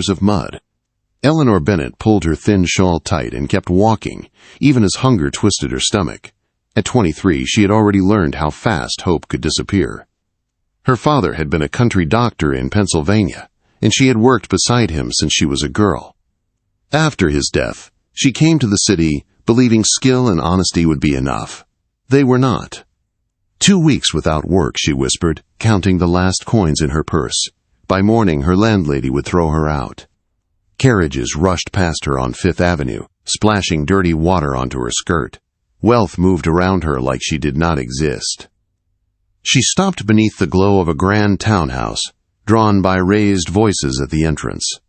of mud. Eleanor Bennett pulled her thin shawl tight and kept walking, even as hunger twisted her stomach. At 23, she had already learned how fast hope could disappear. Her father had been a country doctor in Pennsylvania, and she had worked beside him since she was a girl. After his death, she came to the city believing skill and honesty would be enough. They were not. 2 weeks without work, she whispered, counting the last coins in her purse. By morning, her landlady would throw her out. Carriages rushed past her on Fifth Avenue, splashing dirty water onto her skirt. Wealth moved around her like she did not exist. She stopped beneath the glow of a grand townhouse, drawn by raised voices at the entrance.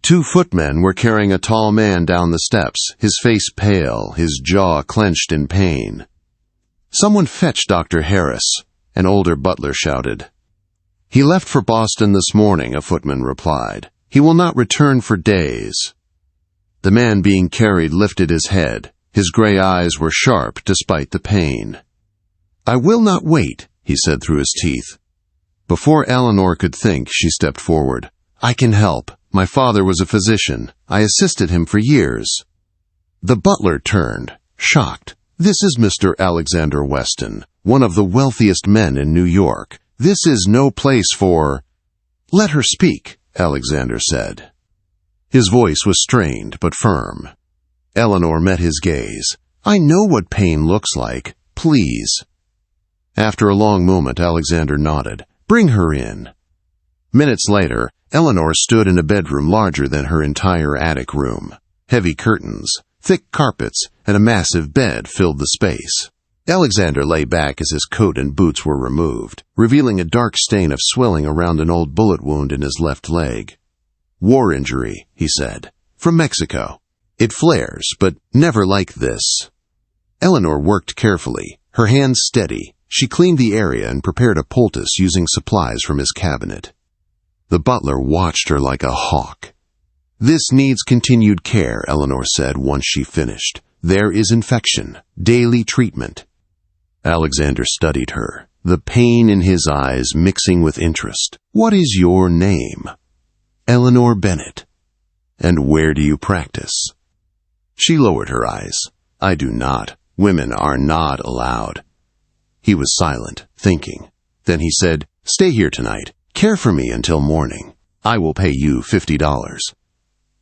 2 footmen were carrying a tall man down the steps, his face pale, his jaw clenched in pain. "Someone fetch Dr. Harris," an older butler shouted. "He left for Boston this morning," a footman replied. "He will not return for days." The man being carried lifted his head. His gray eyes were sharp despite the pain. "I will not wait," he said through his teeth. Before Eleanor could think, she stepped forward. "I can help. My father was a physician. I assisted him for years." The butler turned, shocked. "This is Mr. Alexander Weston, one of the wealthiest men in New York. This is no place for—" "Let her speak," Alexander said. His voice was strained but firm. Eleanor met his gaze. "I know what pain looks like. Please." After a long moment, Alexander nodded. "Bring her in." Minutes later, Eleanor stood in a bedroom larger than her entire attic room. Heavy curtains, thick carpets, and a massive bed filled the space. Alexander lay back as his coat and boots were removed, revealing a dark stain of swelling around an old bullet wound in his left leg. "War injury," he said. "From Mexico. It flares, but never like this." Eleanor worked carefully, her hands steady. She cleaned the area and prepared a poultice using supplies from his cabinet. The butler watched her like a hawk. "This needs continued care," Eleanor said once she finished. "There is infection. Daily treatment." Alexander studied her, the pain in his eyes mixing with interest. "What is your name?" "Eleanor Bennett." "And where do you practice?" She lowered her eyes. "I do not. Women are not allowed." He was silent, thinking. Then he said, "Stay here tonight. Care for me until morning. I will pay you $50.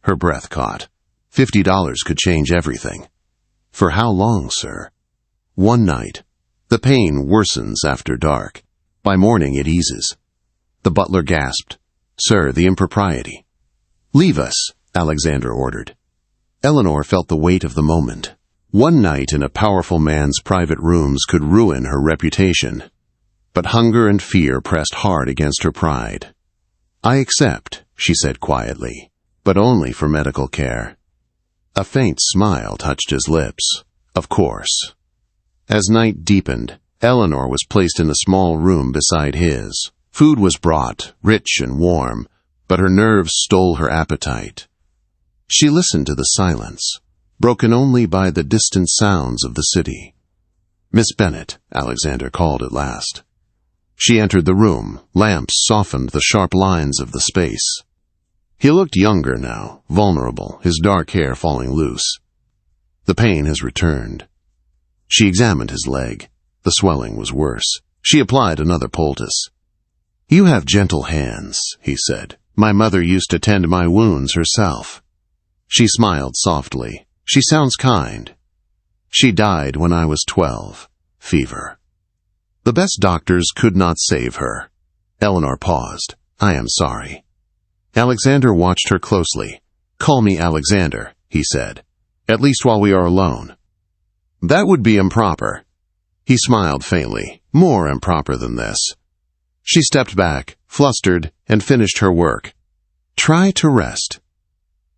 Her breath caught. $50 could change everything. "For how long, sir?" "One night. The pain worsens after dark. By morning it eases." The butler gasped. "Sir, the impropriety." "Leave us," Alexander ordered. Eleanor felt the weight of the moment. One night in a powerful man's private rooms could ruin her reputation. But hunger and fear pressed hard against her pride. "I accept," she said quietly, "but only for medical care." A faint smile touched his lips. "Of course." As night deepened, Eleanor was placed in a small room beside his. Food was brought, rich and warm, but her nerves stole her appetite. She listened to the silence, broken only by the distant sounds of the city. "Miss Bennett," Alexander called at last. She entered the room. Lamps softened the sharp lines of the space. He looked younger now, vulnerable, his dark hair falling loose. "The pain has returned." She examined his leg. The swelling was worse. She applied another poultice. "You have gentle hands," he said. "My mother used to tend my wounds herself." She smiled softly. "She sounds kind." "She died when I was 12. Fever." The best doctors could not save her. Eleanor paused. "I am sorry." Alexander watched her closely. "Call me Alexander," he said. "At least while we are alone." "That would be improper." He smiled faintly. "More improper than this." She stepped back, flustered, and finished her work. "Try to rest."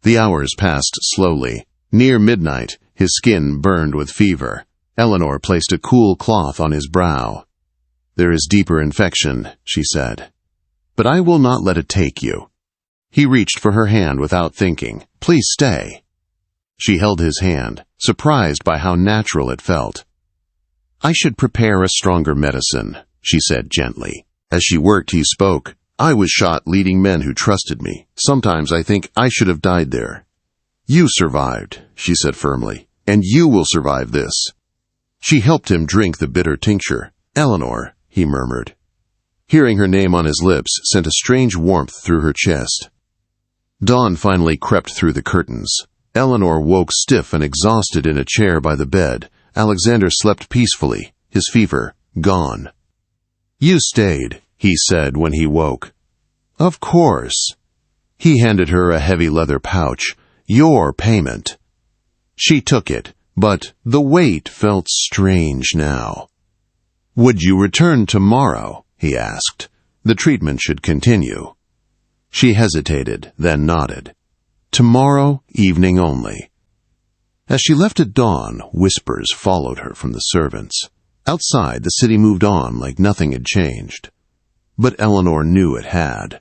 The hours passed slowly. Near midnight, his skin burned with fever. Eleanor placed a cool cloth on his brow. "There is deeper infection," she said. "But I will not let it take you." He reached for her hand without thinking. "Please stay." She held his hand, surprised by how natural it felt. "I should prepare a stronger medicine," she said gently. As she worked, he spoke. I was shot leading men who trusted me. Sometimes I think I should have died there. You survived, she said firmly, and you will survive this. She helped him drink the bitter tincture. Eleanor, he murmured. Hearing her name on his lips sent a strange warmth through her chest. Dawn finally crept through the curtains. Eleanor woke stiff and exhausted in a chair by the bed. Alexander slept peacefully, his fever gone. You stayed, he said when he woke. Of course. He handed her a heavy leather pouch. Your payment. She took it, but the weight felt strange now. Would you return tomorrow? He asked. The treatment should continue. She hesitated, then nodded. Tomorrow evening only. As she left at dawn, whispers followed her from the servants. Outside, the city moved on like nothing had changed. But Eleanor knew it had.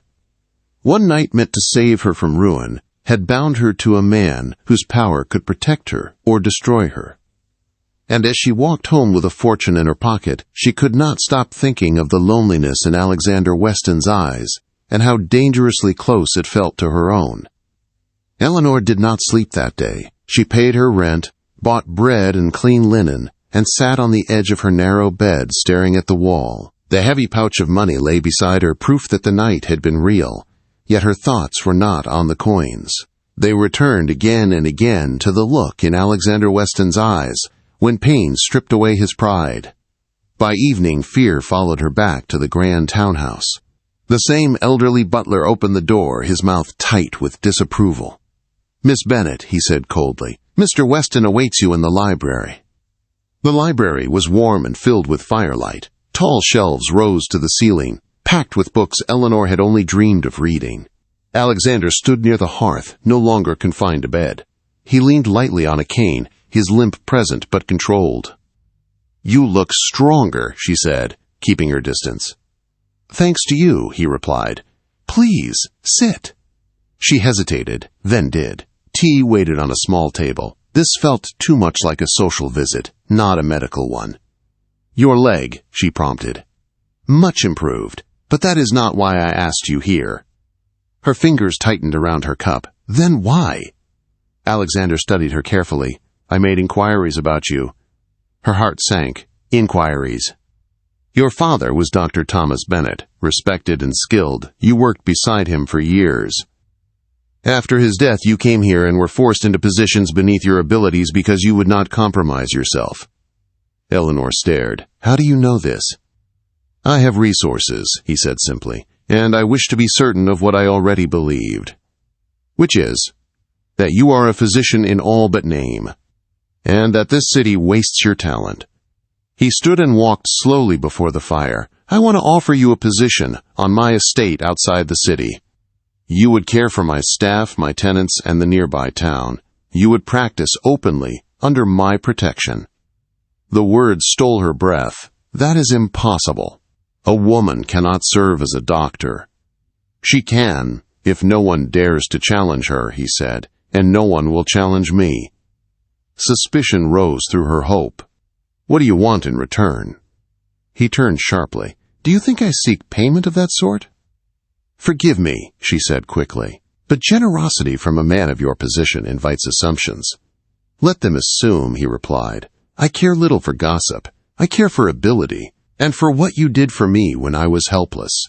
One night meant to save her from ruin had bound her to a man whose power could protect her or destroy her. And as she walked home with a fortune in her pocket, she could not stop thinking of the loneliness in Alexander Weston's eyes and how dangerously close it felt to her own. Eleanor did not sleep that day. She paid her rent, bought bread and clean linen, and sat on the edge of her narrow bed staring at the wall. The heavy pouch of money lay beside her, proof that the night had been real, yet her thoughts were not on the coins. They returned again and again to the look in Alexander Weston's eyes when pain stripped away his pride. By evening, fear followed her back to the grand townhouse. The same elderly butler opened the door, his mouth tight with disapproval. Miss Bennet, he said coldly, Mr. Weston awaits you in the library. The library was warm and filled with firelight. Tall shelves rose to the ceiling, packed with books Eleanor had only dreamed of reading. Alexander stood near the hearth, no longer confined to bed. He leaned lightly on a cane, his limp present but controlled. You look stronger, she said, keeping her distance. Thanks to you, he replied. Please, sit. She hesitated, then did. Tea waited on a small table. This felt too much like a social visit, not a medical one. Your leg, she prompted. Much improved, but that is not why I asked you here. Her fingers tightened around her cup. Then why? Alexander studied her carefully. I made inquiries about you. Her heart sank. Inquiries. Your father was Dr. Thomas Bennet, respected and skilled. You worked beside him for years. After his death, you came here and were forced into positions beneath your abilities because you would not compromise yourself. Eleanor stared. How do you know this? I have resources, he said simply, and I wish to be certain of what I already believed. Which is, that you are a physician in all but name, and that this city wastes your talent. He stood and walked slowly before the fire. I want to offer you a position on my estate outside the city. You would care for my staff, my tenants, and the nearby town. You would practice openly under my protection. The words stole her breath. That is impossible. A woman cannot serve as a doctor. She can, if no one dares to challenge her, he said, and no one will challenge me. Suspicion rose through her hope. What do you want in return? He turned sharply. Do you think I seek payment of that sort? Forgive me, she said quickly, but generosity from a man of your position invites assumptions. Let them assume, he replied. I care little for gossip. I care for ability, and for what you did for me when I was helpless.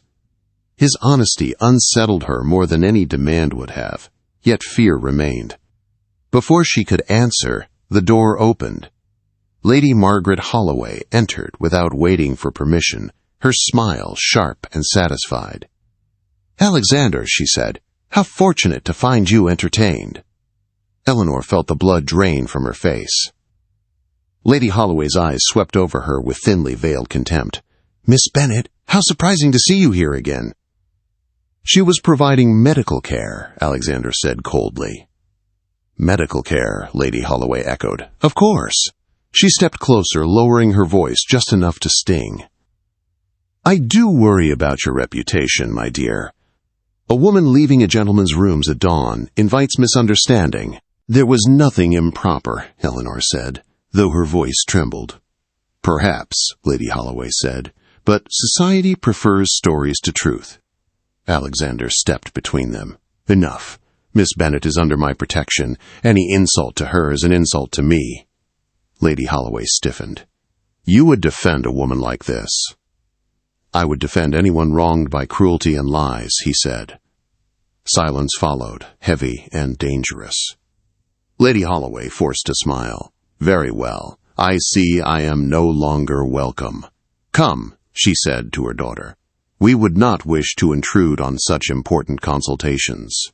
His honesty unsettled her more than any demand would have, yet fear remained. Before she could answer, the door opened. Lady Margaret Holloway entered without waiting for permission, her smile sharp and satisfied. Alexander, she said, how fortunate to find you entertained. Eleanor felt the blood drain from her face. Lady Holloway's eyes swept over her with thinly veiled contempt. Miss Bennet, how surprising to see you here again. She was providing medical care, Alexander said coldly. Medical care, Lady Holloway echoed. Of course. She stepped closer, lowering her voice just enough to sting. I do worry about your reputation, my dear. A woman leaving a gentleman's rooms at dawn invites misunderstanding. There was nothing improper, Eleanor said, though her voice trembled. Perhaps, Lady Holloway said, but society prefers stories to truth. Alexander stepped between them. "Enough. Miss Bennet is under my protection. Any insult to her is an insult to me." Lady Holloway stiffened. "You would defend a woman like this?" "I would defend anyone wronged by cruelty and lies," he said. Silence followed, heavy and dangerous. Lady Holloway forced a smile. "Very well. I see I am no longer welcome. Come," she said to her daughter. "We would not wish to intrude on such important consultations."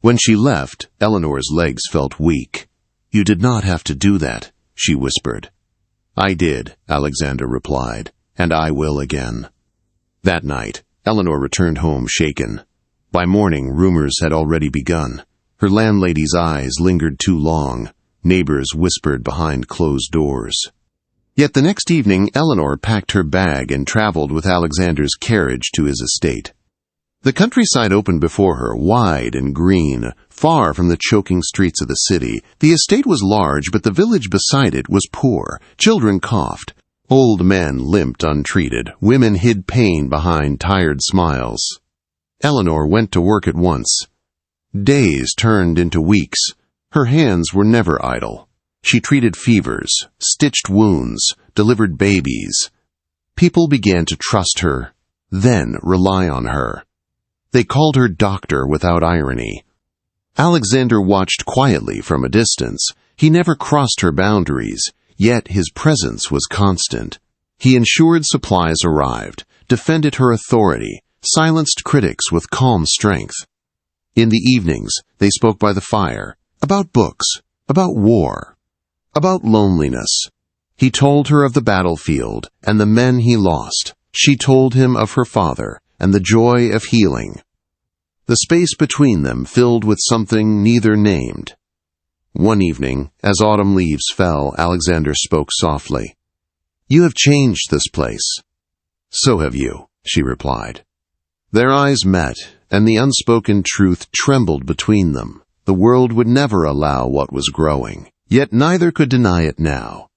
When she left, Eleanor's legs felt weak. "You did not have to do that," she whispered. "I did," Alexander replied, "and I will again." That night, Eleanor returned home shaken. By morning, rumors had already begun. Her landlady's eyes lingered too long. Neighbors whispered behind closed doors. Yet the next evening, Eleanor packed her bag and traveled with Alexander's carriage to his estate. The countryside opened before her, wide and green, far from the choking streets of the city. The estate was large, but the village beside it was poor. Children coughed. Old men limped untreated. Women hid pain behind tired smiles. Eleanor went to work at once. Days turned into weeks. Her hands were never idle. She treated fevers, stitched wounds, delivered babies. People began to trust her, then rely on her. They called her doctor without irony. Alexander watched quietly from a distance. He never crossed her boundaries, yet his presence was constant. He ensured supplies arrived, defended her authority, silenced critics with calm strength. In the evenings, they spoke by the fire, about books, about war, about loneliness. He told her of the battlefield and the men he lost. She told him of her father and the joy of healing. The space between them filled with something neither named. One evening, as autumn leaves fell, Alexander spoke softly. "You have changed this place." "So have you," she replied. Their eyes met, and the unspoken truth trembled between them. The world would never allow what was growing, yet neither could deny it now.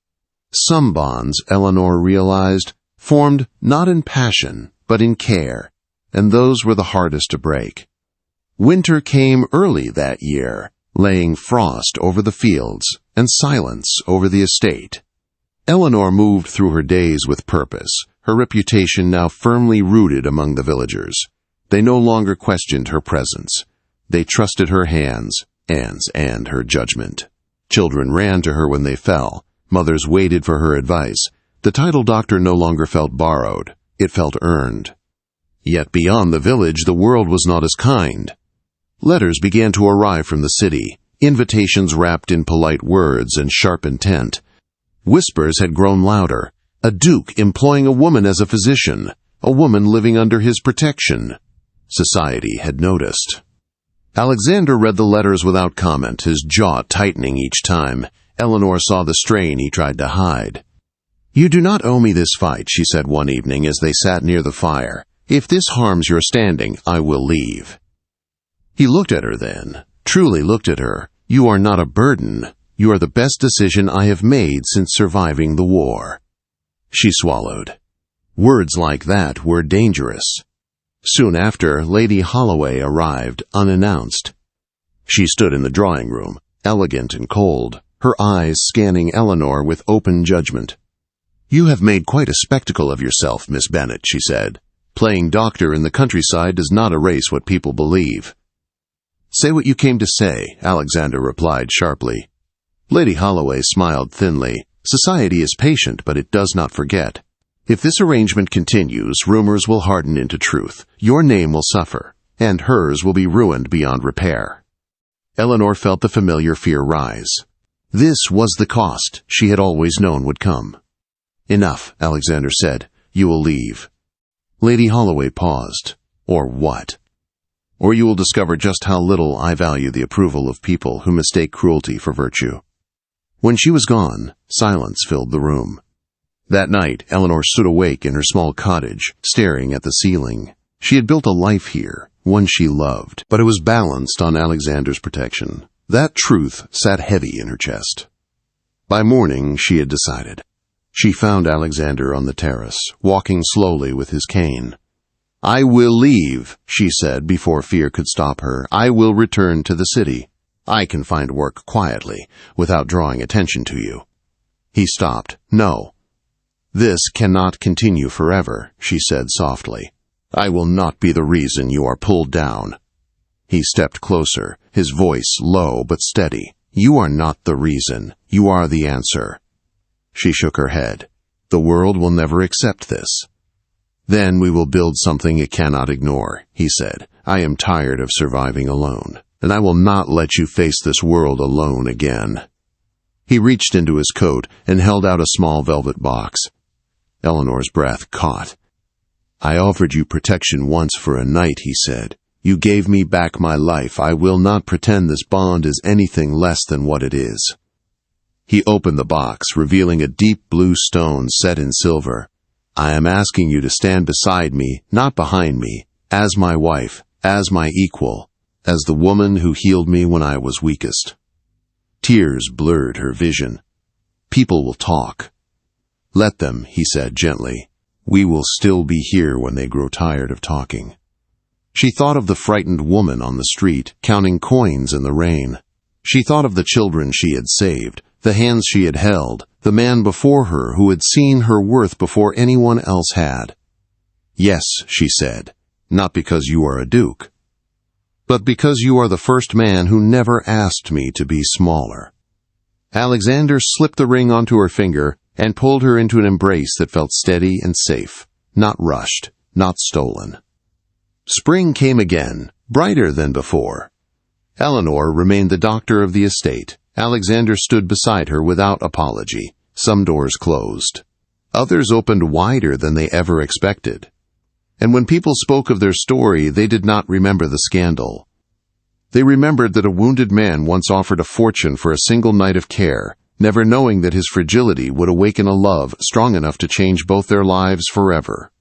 Some bonds, Eleanor realized, formed not in passion, but in care, and those were the hardest to break. Winter came early that year, laying frost over the fields and silence over the estate. Eleanor moved through her days with purpose, her reputation now firmly rooted among the villagers. They no longer questioned her presence. They trusted her hands and her judgment. Children ran to her when they fell. Mothers waited for her advice. The title doctor no longer felt borrowed. It felt earned. Yet beyond the village, the world was not as kind. Letters began to arrive from the city, invitations wrapped in polite words and sharp intent. Whispers had grown louder. A duke employing a woman as a physician, a woman living under his protection. Society had noticed. Alexander read the letters without comment, his jaw tightening each time. Eleanor saw the strain he tried to hide. "You do not owe me this fight," she said one evening as they sat near the fire. "If this harms your standing, I will leave." He looked at her then, truly looked at her. "You are not a burden. You are the best decision I have made since surviving the war." She swallowed. Words like that were dangerous. Soon after, Lady Holloway arrived, unannounced. She stood in the drawing room, elegant and cold, her eyes scanning Eleanor with open judgment. "You have made quite a spectacle of yourself, Miss Bennet," she said. "Playing doctor in the countryside does not erase what people believe." "Say what you came to say," Alexander replied sharply. Lady Holloway smiled thinly. "Society is patient, but it does not forget. If this arrangement continues, rumors will harden into truth. Your name will suffer, and hers will be ruined beyond repair." Eleanor felt the familiar fear rise. This was the cost she had always known would come. "Enough," Alexander said. "You will leave." Lady Holloway paused. "Or what?" "Or you will discover just how little I value the approval of people who mistake cruelty for virtue." When she was gone, silence filled the room. That night, Eleanor stood awake in her small cottage, staring at the ceiling. She had built a life here, one she loved, but it was balanced on Alexander's protection. That truth sat heavy in her chest. By morning, she had decided. She found Alexander on the terrace, walking slowly with his cane. "I will leave," she said before fear could stop her. "I will return to the city. I can find work quietly, without drawing attention to you." He stopped. "No. This cannot continue forever," she said softly. "I will not be the reason you are pulled down." He stepped closer, his voice low but steady. "You are not the reason. You are the answer." She shook her head. "The world will never accept this." "Then we will build something it cannot ignore," he said. "I am tired of surviving alone, and I will not let you face this world alone again." He reached into his coat and held out a small velvet box. Eleanor's breath caught. "I offered you protection once for a night," he said. "You gave me back my life. I will not pretend this bond is anything less than what it is." He opened the box, revealing a deep blue stone set in silver. "I am asking you to stand beside me, not behind me, as my wife, as my equal, as the woman who healed me when I was weakest." Tears blurred her vision. "People will talk." "Let them," he said gently. "We will still be here when they grow tired of talking." She thought of the frightened woman on the street, counting coins in the rain. She thought of the children she had saved, the hands she had held, the man before her who had seen her worth before anyone else had. "Yes," she said, "not because you are a duke, but because you are the first man who never asked me to be smaller." Alexander slipped the ring onto her finger and pulled her into an embrace that felt steady and safe, not rushed, not stolen. Spring came again, brighter than before. Eleanor remained the doctor of the estate. Alexander stood beside her without apology. Some doors closed. Others opened wider than they ever expected. And when people spoke of their story, they did not remember the scandal. They remembered that a wounded man once offered a fortune for a single night of care, never knowing that his fragility would awaken a love strong enough to change both their lives forever.